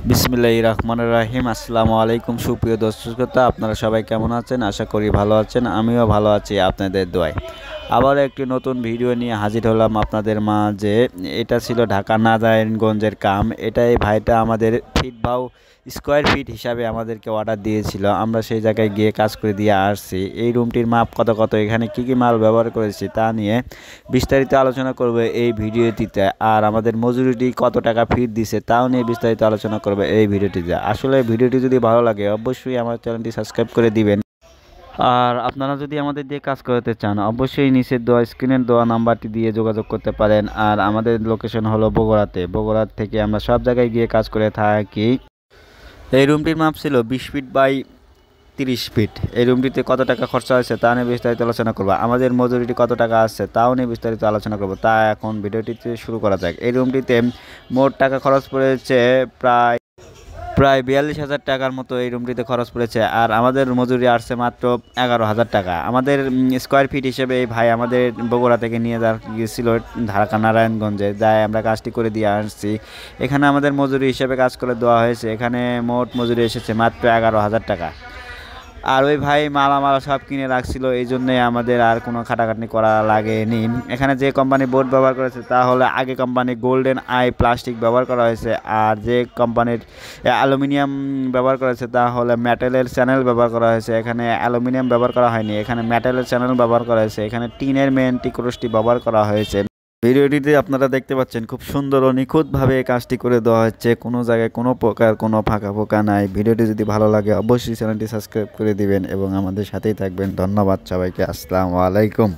বিসমিল্লাহির রহমানির রহিম। আসসালামু আলাইকুম সুপ্রিয় দর্শকতা, আপনারা সবাই কেমন আছেন? আশা করি ভালো আছেন। আমিও ভালো আছি আপনাদের দোয়ায়। আবার একটি নতুন ভিডিও নিয়ে হাজির হলাম আপনাদের মাঝে। এটা ছিল ঢাকা নারায়ণগঞ্জের কাম। এই ভাইটা আমাদের ফিট বাউ স্কোয়ার ফিট হিসাবে আমাদেরকে অর্ডার দিয়েছিল। আমরা সেই জায়গায় গিয়ে কাজ করে দিয়ে আসছি। এই রুমটির মাপ কত এখানে কি মাল ব্যবহার করেছি তা নিয়ে বিস্তারিত আলোচনা করবে এই ভিডিওটিতে। আর আমাদের মজুরিটি কত টাকা ফিট দিছে তাও নিয়ে বিস্তারিত আলোচনা করবে এই ভিডিওটিতে। আসলে ভিডিওটি যদি ভালো লাগে অবশ্যই আমার চ্যানেলটি সাবস্ক্রাইব করে দিবেন। আর আপনারা যদি আমাদের দিয়ে কাজ করাতে চান অবশ্যই নিচের স্ক্রিনের দেওয়া নাম্বারটি দিয়ে যোগাযোগ করতে পারেন। আর আমাদের লোকেশন হলো বগুড়া থেকে আমরা সব জায়গায় গিয়ে কাজ করে থাকি। এই রুমটির মাপ ছিল 20 ফিট বাই 30 ফিট। এই রুমটিতে কত টাকা খরচা হয়েছে তা নিয়ে বিস্তারিত আলোচনা করবো। আমাদের মজুরিটি কত টাকা আসছে তাও নিয়ে বিস্তারিত আলোচনা করবো। তা এখন ভিডিওটিতে শুরু করা যাক। এই রুমটিতে মোট টাকা খরচ পড়েছে প্রায় 42,000 টাকার মতো এই রুমটিতে খরচ পড়েছে। আর আমাদের মজুরি আসছে মাত্র 11,000 টাকা। আমাদের স্কোয়ার ফিট হিসেবে এই ভাই আমাদের বগুড়া থেকে নিয়ে গিয়েছিল ঢাকা নারায়ণগঞ্জে, যাই আমরা কাজটি করে দিয়ে আসছি। এখানে আমাদের মজুরি হিসেবে কাজ করে দেওয়া হয়েছে। এখানে মোট মজুরি এসেছে মাত্র 11,000 টাকা। আর ওই ভাই মালামাল সব কিনে রাখছিল, এই জন্যে আমাদের আর কোনো খাটাখাটনি করা লাগেনি। এখানে যে কোম্পানি বোর্ড ব্যবহার করেছে তা হলে আগে কোম্পানি গোল্ডেন আই প্লাস্টিক ব্যবহার করা হয়েছে। আর যে কোম্পানির অ্যালুমিনিয়াম ব্যবহার করেছে তা হলে মেটালের চ্যানেল ব্যবহার করা হয়েছে। এখানে অ্যালুমিনিয়াম ব্যবহার করা হয়নি, এখানে মেটালের চ্যানেল ব্যবহার করা হয়েছে। এখানে টিনের মেন টিক্রোসটি ব্যবহার করা হয়েছে। ভিডিওটিতে আপনারা দেখতে পাচ্ছেন খুব সুন্দর ও নিখুঁতভাবে এই কাজটি করে দেওয়া হচ্ছে। কোনো জায়গায় কোনো প্রকার কোনো ফাঁকা ফোঁকা নাই। ভিডিওটি যদি ভালো লাগে অবশ্যই চ্যানেলটি সাবস্ক্রাইব করে দিবেন এবং আমাদের সাথেই থাকবেন। ধন্যবাদ সবাইকে। আসসালামু আলাইকুম।